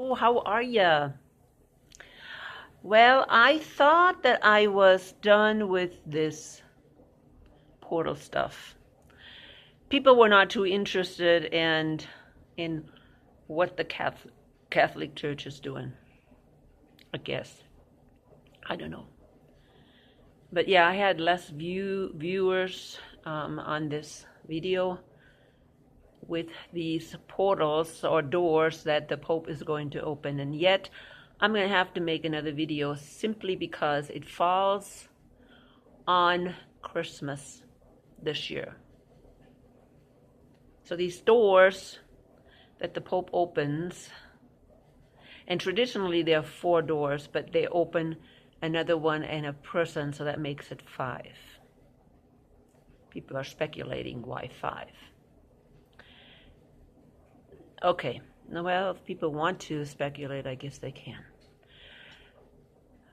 Oh, how are ya? Well, I thought that I was done with this portal stuff. People were not too interested in what the Catholic Church is doing, I guess. I don't know. But yeah, I had less viewers on this video with these portals or doors that the Pope is going to open. And yet, I'm going to have to make another video simply because it falls on Christmas this year. So these doors that the Pope opens, and traditionally there are 4 doors, but they open another one and a person, so that makes it 5. People are speculating why 5. Okay, well, if people want to speculate, I guess they can.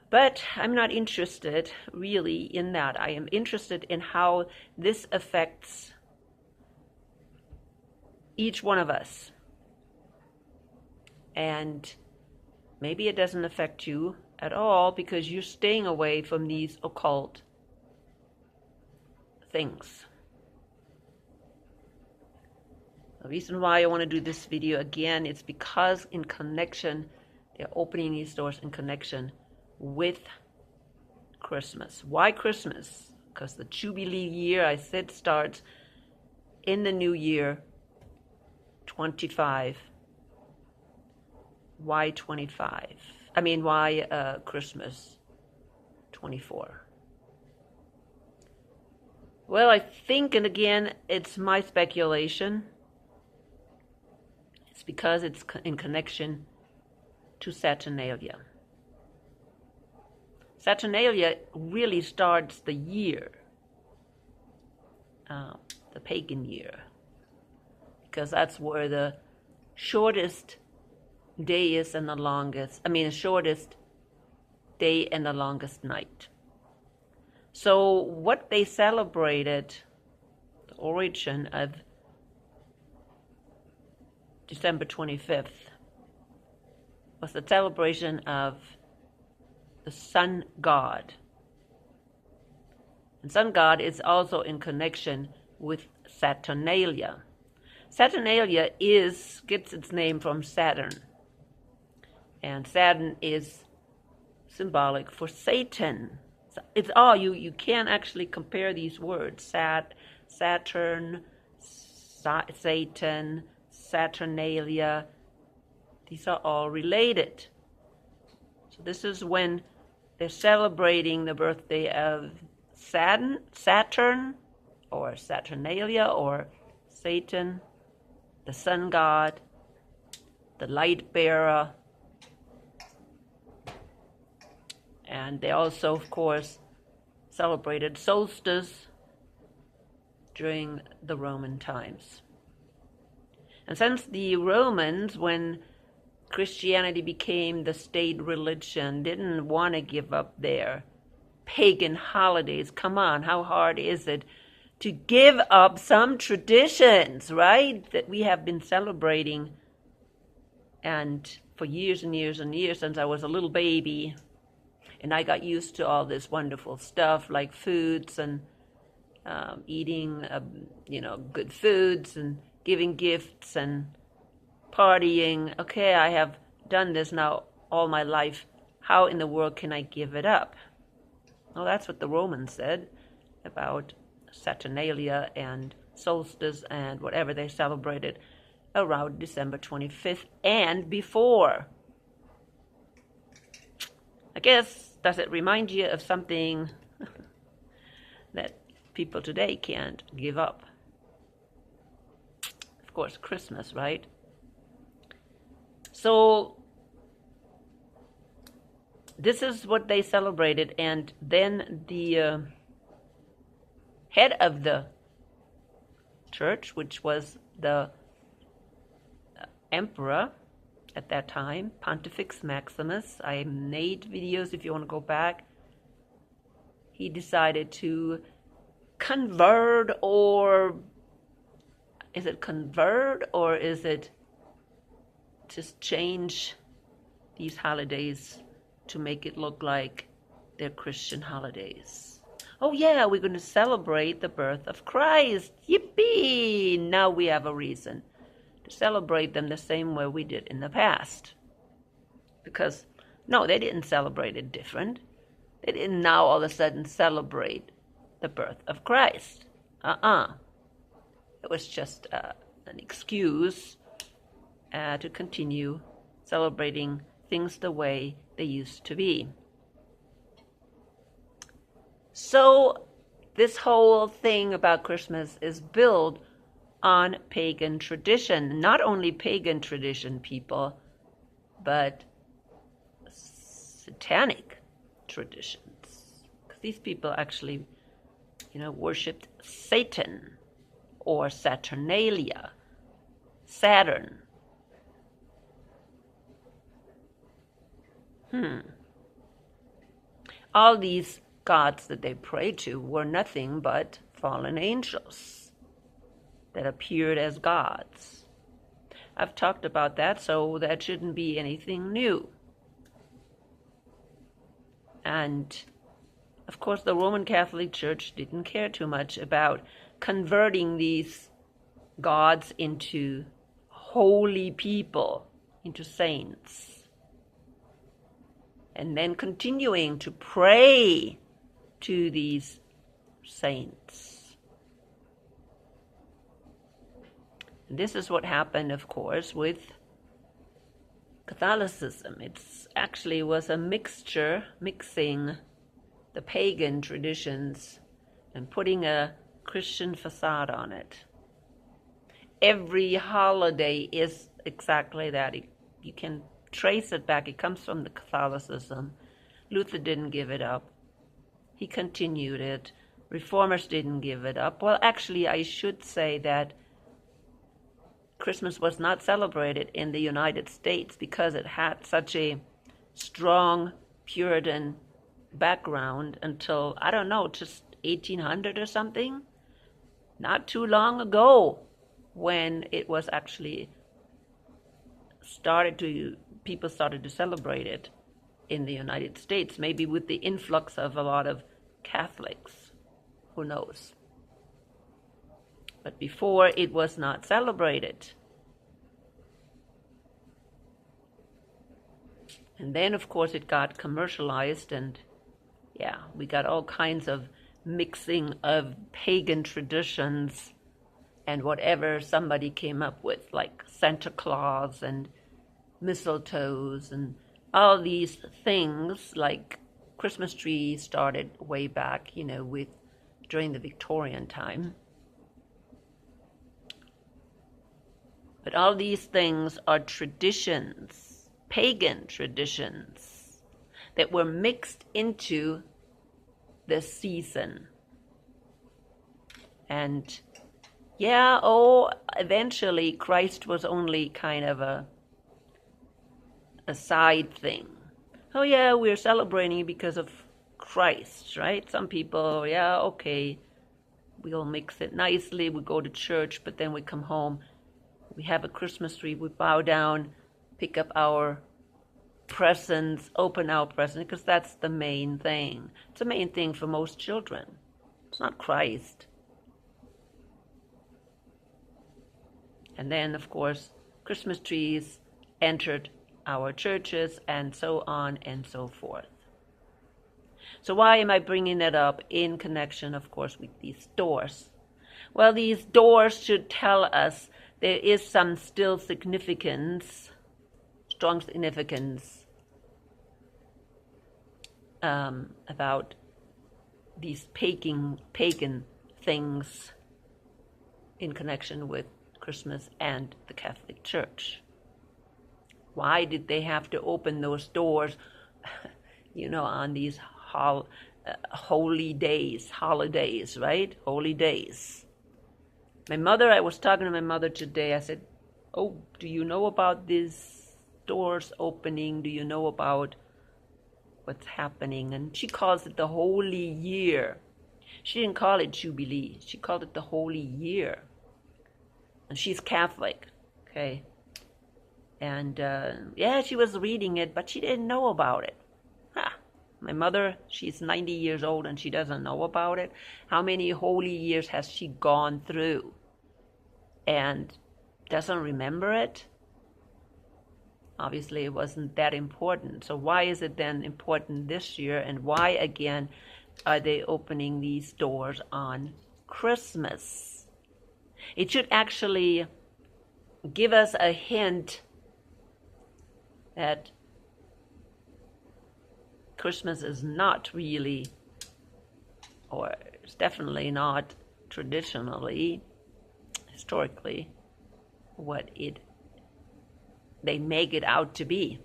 But I'm not interested really in that. I am interested in how this affects each one of us. And maybe it doesn't affect you at all because you're staying away from these occult things. The reason why I want to do this video again is because in connection, they're opening these doors in connection with Christmas. Why Christmas? Because the Jubilee year, I said, starts in the new year, 25. Why 25? I mean, why Christmas 24? Well, I think, and again, it's my speculation, it's because it's in connection to Saturnalia. Saturnalia really starts the year, the pagan year, because that's where the shortest day is and the longest, the shortest day and the longest night. So what they celebrated, the origin of December 25th, was the celebration of the sun god. And sun god is also in connection with Saturnalia. Saturnalia gets its name from Saturn. And Saturn is symbolic for Satan. It's all, you can't actually compare these words. Saturn, Satan, Saturnalia. These are all related. So this is when they're celebrating the birthday of Saturn, or Saturnalia, or Satan, the sun god, the light bearer. And they also, of course, celebrated solstice during the Roman times. And since the Romans, when Christianity became the state religion, didn't want to give up their pagan holidays. Come on, how hard is it to give up some traditions, right? That we have been celebrating and for years and years and years since I was a little baby. And I got used to all this wonderful stuff like foods and eating, good foods and giving gifts and partying. Okay, I have done this now all my life. How in the world can I give it up? Well, that's what the Romans said about Saturnalia and solstice and whatever they celebrated around December 25th and before. I guess, does it remind you of something that people today can't give up? Of course, Christmas, right? So this is what they celebrated, and then the head of the church, which was the emperor at that time, Pontifex Maximus. I made videos if you want to go back. He decided to convert, or is it convert, or is it just change these holidays to make it look like they're Christian holidays. Oh yeah, we're going to celebrate the birth of Christ. Yippee! Now we have a reason to celebrate them the same way we did in the past. Because, no, they didn't celebrate it different. They didn't now all of a sudden celebrate the birth of Christ. It was just an excuse to continue celebrating things the way they used to be. So this whole thing about Christmas is built on pagan tradition. Not only pagan tradition, people, but satanic traditions. Because these people actually, worshipped Satan or Saturnalia, Saturn. All these gods that they prayed to were nothing but fallen angels that appeared as gods. I've talked about that, so that shouldn't be anything new. And, of course, the Roman Catholic Church didn't care too much about converting these gods into holy people, into saints, and then continuing to pray to these saints. And this is what happened, of course, with Catholicism. It actually was a mixing the pagan traditions and putting a Christian facade on it. Every holiday is exactly that. You can trace it back. It comes from the Catholicism. Luther didn't give it up. He continued it. Reformers didn't give it up. Well, actually, I should say that Christmas was not celebrated in the United States because it had such a strong Puritan background until, I don't know, just 1800 or something. Not too long ago, when it was actually people started to celebrate it in the United States, maybe with the influx of a lot of Catholics, who knows. But before, it was not celebrated. And then, of course, it got commercialized, and we got all kinds of mixing of pagan traditions and whatever somebody came up with, like Santa Claus and mistletoes and all these things. Like Christmas tree started way back, during the Victorian time. But all these things are traditions, pagan traditions, that were mixed into the season. And eventually Christ was only kind of a side thing. Oh yeah, we're celebrating because of Christ, right? Some people, okay, we'll mix it nicely, we go to church, but then we come home, we have a Christmas tree, we bow down, pick up our presents, open our presents, because that's the main thing. It's the main thing for most children. It's not Christ. And then, of course, Christmas trees entered our churches, and so on and so forth. So why am I bringing that up in connection, of course, with these doors? Well, these doors should tell us there is some still significance, strong significance, about these pagan things in connection with Christmas and the Catholic Church. Why did they have to open those doors, on these holy days, holidays, right? Holy days. I was talking to my mother today. I said, oh, do you know about these doors opening? Do you know about what's happening? And she calls it the Holy Year. She didn't call it Jubilee. She called it the Holy Year. And she's Catholic, okay? And yeah, she was reading it, but she didn't know about it. Ha! My mother, she's 90 years old and she doesn't know about it. How many holy years has she gone through and doesn't remember it? Obviously, it wasn't that important. So why is it then important this year? And why, again, are they opening these doors on Christmas? It should actually give us a hint that Christmas is not really, or it's definitely not traditionally, historically, what they make it out to be.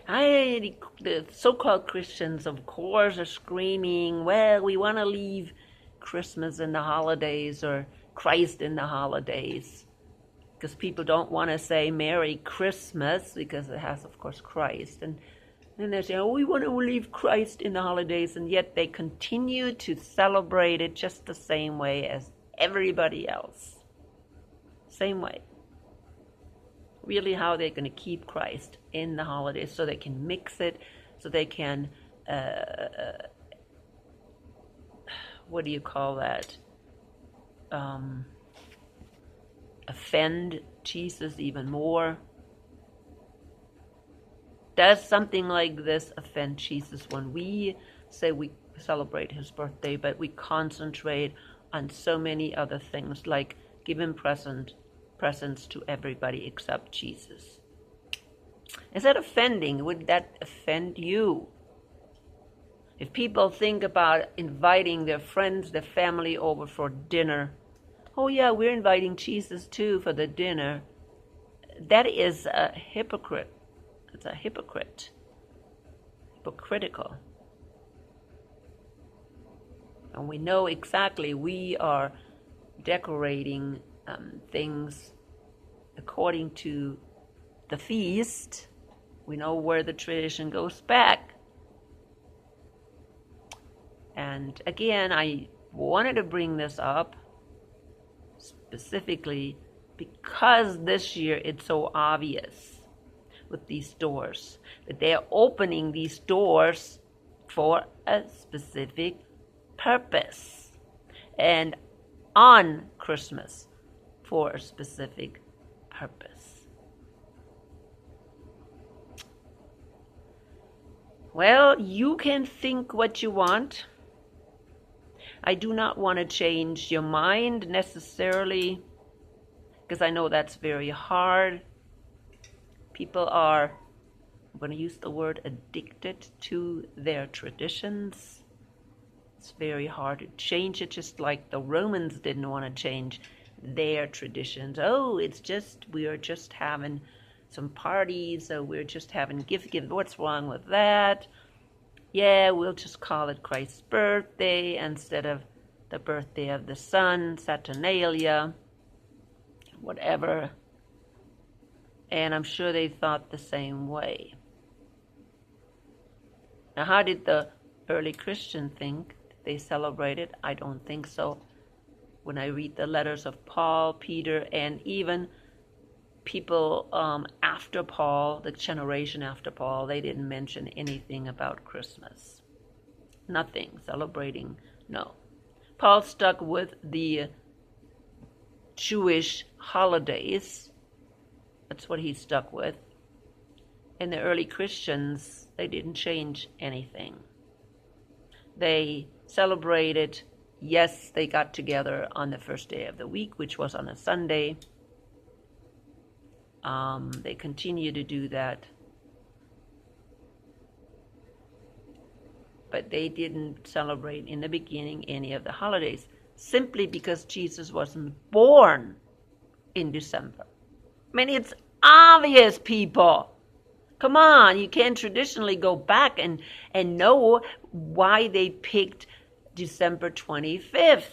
The so-called Christians, of course, are screaming, well, we want to leave Christmas in the holidays or Christ in the holidays, because people don't want to say Merry Christmas because it has, of course, Christ. And then they say, oh, we want to leave Christ in the holidays, and yet they continue to celebrate it just the same way as everybody else. Same way. Really, how they're going to keep Christ in the holidays so they can mix it, so they can, what do you call that? Offend Jesus even more. Does something like this offend Jesus when we say we celebrate his birthday, but we concentrate on so many other things, like giving presents to everybody except Jesus? Is that offending? Would that offend you? If people think about inviting their friends, their family over for dinner, oh yeah, we're inviting Jesus too for the dinner, that is a hypocrite. It's a hypocrite. Hypocritical. And we know exactly we are decorating things according to the feast. We know where the tradition goes back. And again, I wanted to bring this up specifically because this year it's so obvious with these doors, that they're opening these doors for a specific purpose, and on Christmas for a specific purpose. Well, you can think what you want. I do not want to change your mind necessarily, because I know that's very hard. People are, I'm going to use the word, addicted to their traditions. It's very hard to change it, just like the Romans didn't want to change their traditions. Oh, it's just, we are just having some parties, so we're just having gift. What's wrong with that? Yeah, we'll just call it Christ's birthday instead of the birthday of the sun, Saturnalia, whatever. And I'm sure they thought the same way. Now, how did the early Christian think? Did they celebrate it? I don't think so. When I read the letters of Paul, Peter, and even people after Paul, the generation after Paul, they didn't mention anything about Christmas. Nothing. Celebrating, no. Paul stuck with the Jewish holidays. That's what he stuck with. And the early Christians, they didn't change anything. They celebrated, yes, they got together on the first day of the week, which was on a Sunday. They continue to do that. But they didn't celebrate in the beginning any of the holidays, simply because Jesus wasn't born in December. I mean, it's obvious, people. Come on, you can't traditionally go back and know why they picked December 25th.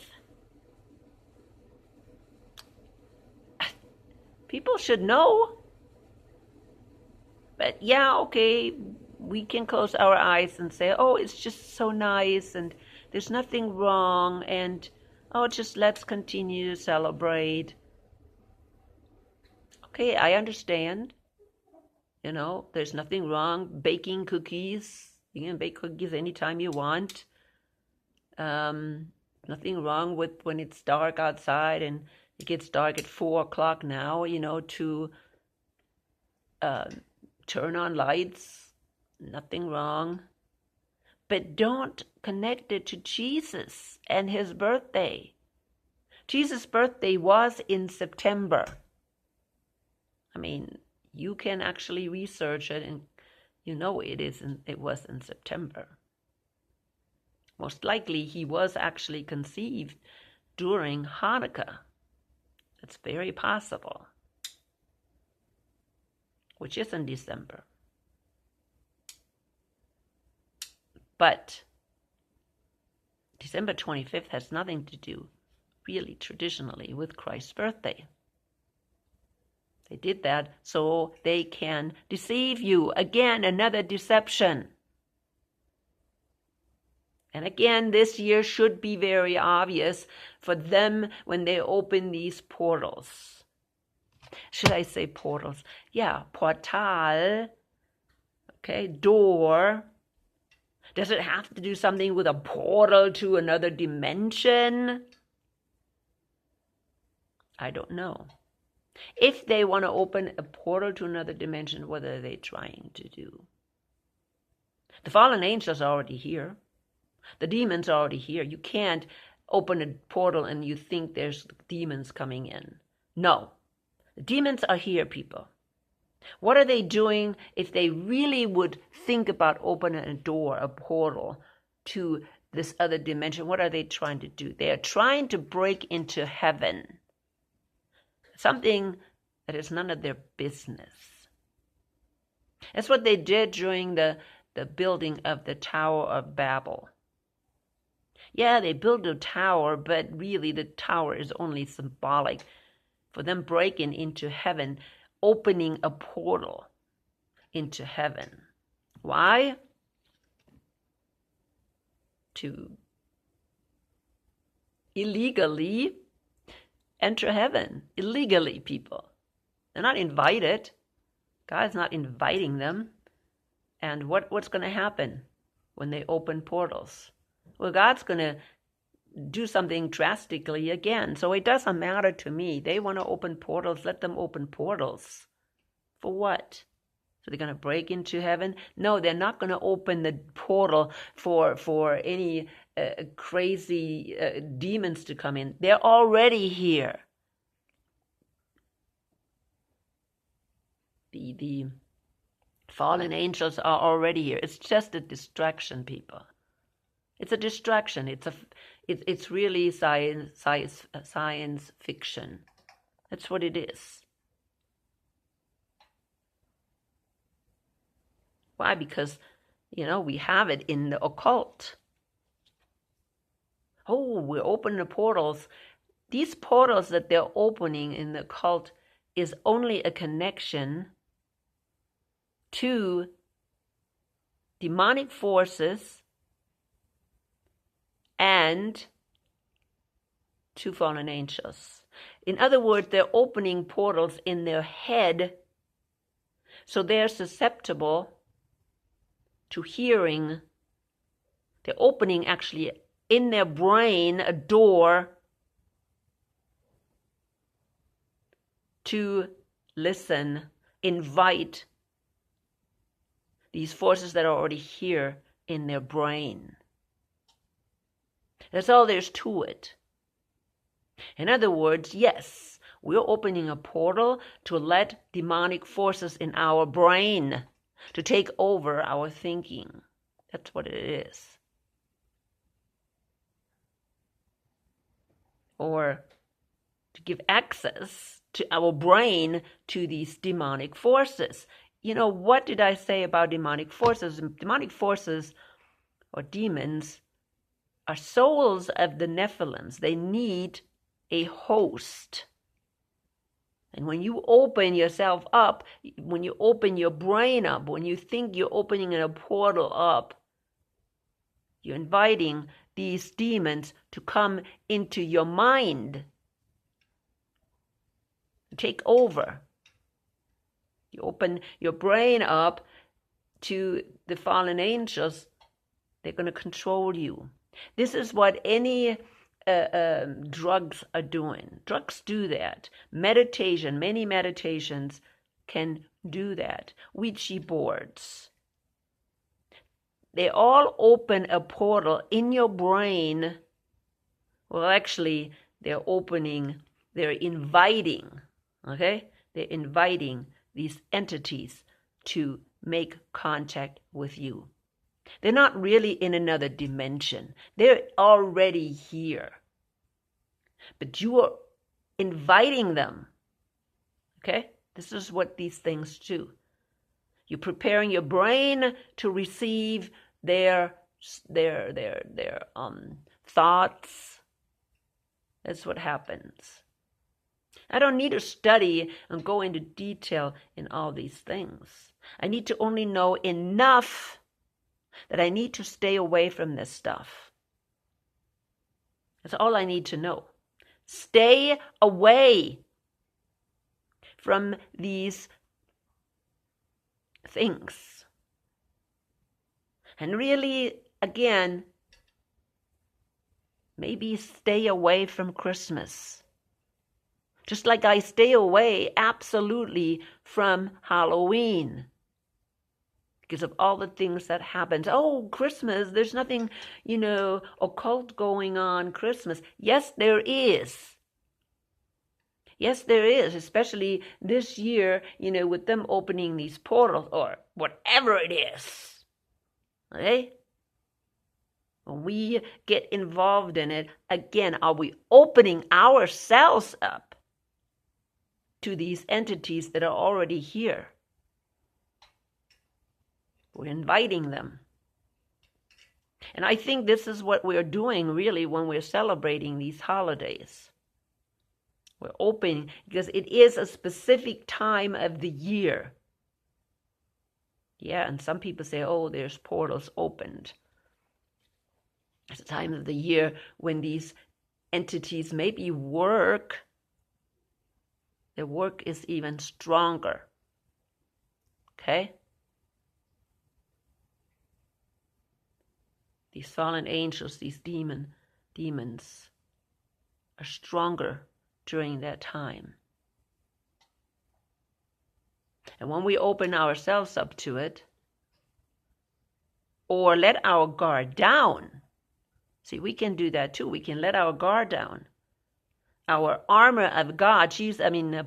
People should know. But yeah, okay, we can close our eyes and say, oh, it's just so nice and there's nothing wrong, and oh, just let's continue to celebrate. Okay, I understand. There's nothing wrong baking cookies. You can bake cookies anytime you want. Nothing wrong with when it's dark outside and it gets dark at 4 o'clock now, to turn on lights. Nothing wrong. But don't connect it to Jesus and his birthday. Jesus' birthday was in September. I mean, you can actually research it, and it was in September. Most likely he was actually conceived during Hanukkah. It's very possible, which is in December. But December 25th has nothing to do, really traditionally, with Christ's birthday. They did that so they can deceive you. Again, another deception. And again, this year should be very obvious for them when they open these portals. Should I say portals? Yeah, portal. Okay, door. Does it have to do something with a portal to another dimension? I don't know. If they want to open a portal to another dimension, what are they trying to do? The fallen angels are already here. The demons are already here. You can't open a portal and you think there's demons coming in. No. The demons are here, people. What are they doing if they really would think about opening a door, a portal to this other dimension? What are they trying to do? They are trying to break into heaven. Something that is none of their business. That's what they did during the building of the Tower of Babel. Yeah, they built a tower, but really the tower is only symbolic for them breaking into heaven, opening a portal into heaven. Why? To illegally enter heaven. Illegally, people. They're not invited. God's not inviting them. And what's going to happen when they open portals? Well, God's going to do something drastically again. So it doesn't matter to me. They want to open portals. Let them open portals. For what? So they're going to break into heaven? No, they're not going to open the portal for any crazy demons to come in. They're already here. The fallen angels are already here. It's just a distraction, people. It's a distraction. It's really science fiction. That's what it is. Why? Because, we have it in the occult. Oh, we're opening the portals. These portals that they're opening in the occult is only a connection to demonic forces and to fallen angels. In other words, they're opening portals in their head, so they're susceptible to hearing. They're opening actually in their brain a door to listen, invite these forces that are already here in their brain. That's all there's to it. In other words, yes, we're opening a portal to let demonic forces in our brain to take over our thinking. That's what it is. Or to give access to our brain to these demonic forces. What did I say about demonic forces? Demonic forces or demons are souls of the Nephilims. They need a host. And when you open yourself up, when you open your brain up, when you think you're opening a portal up, you're inviting these demons to come into your mind, take over. You open your brain up to the fallen angels. They're going to control you. This is what any drugs are doing. Drugs do that. Meditation, many meditations can do that. Ouija boards. They all open a portal in your brain. Well, actually, they're inviting, okay? They're inviting these entities to make contact with you. They're not really in another dimension. They're already here. But you are inviting them, okay? This is what these things do. You're preparing your brain to receive their thoughts. That's what happens. I don't need to study and go into detail in all these things. I need to only know enough that I need to stay away from this stuff. That's all I need to know. Stay away from these things. And really, again, maybe stay away from Christmas. Just like I stay away absolutely from Halloween because of all the things that happens. Oh, Christmas, there's nothing, occult going on Christmas. Yes, there is. Yes, there is, especially this year, with them opening these portals or whatever it is. Okay? When we get involved in it, again, are we opening ourselves up to these entities that are already here? We're inviting them. And I think this is what we're doing really when we're celebrating these holidays. We're opening because it is a specific time of the year. Yeah, and some people say, oh, there's portals opened. It's a time of the year when these entities maybe work. Their work is even stronger. Okay? These fallen angels, these demons are stronger during that time. And when we open ourselves up to it, or let our guard down, see, we can do that too. We can let our guard down. Our armor of God,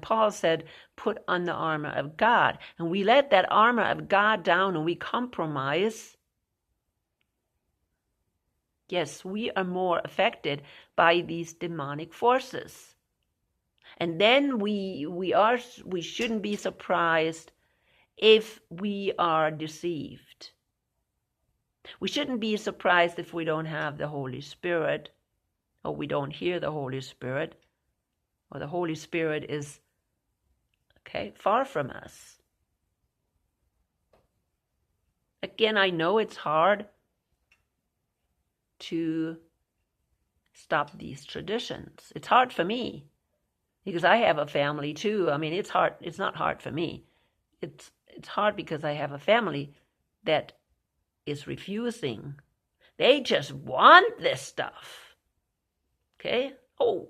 Paul said, put on the armor of God. And we let that armor of God down and we compromise. Yes, we are more affected by these demonic forces. And then we shouldn't be surprised if we are deceived. We shouldn't be surprised if we don't have the Holy Spirit, or we don't hear the Holy Spirit, or the Holy Spirit is far from us. Again, I know it's hard to stop these traditions. It's hard for me because I have a family too. It's hard. It's not hard for me. It's hard because I have a family that is refusing. They just want this stuff. Okay? Oh,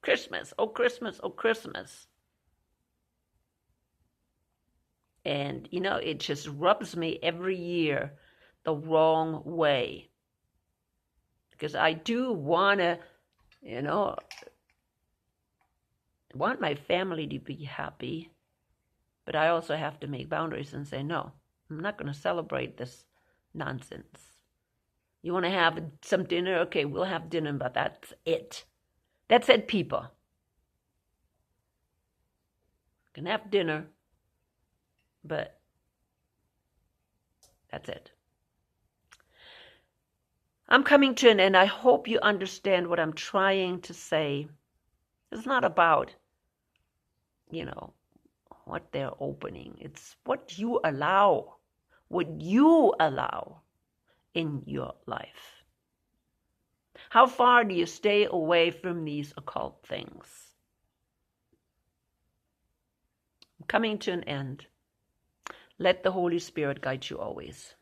Christmas. Oh, Christmas. Oh, Christmas. And, it just rubs me every year the wrong way. Because I do want to, want my family to be happy. But I also have to make boundaries and say, no, I'm not going to celebrate this nonsense. You want to have some dinner? Okay, we'll have dinner, but that's it. That's it, people. You can have dinner, but that's it. I'm coming to an end. I hope you understand what I'm trying to say. It's not about, what they're opening. It's what you allow in your life. How far do you stay away from these occult things? coming to an end. Let the Holy Spirit guide you always.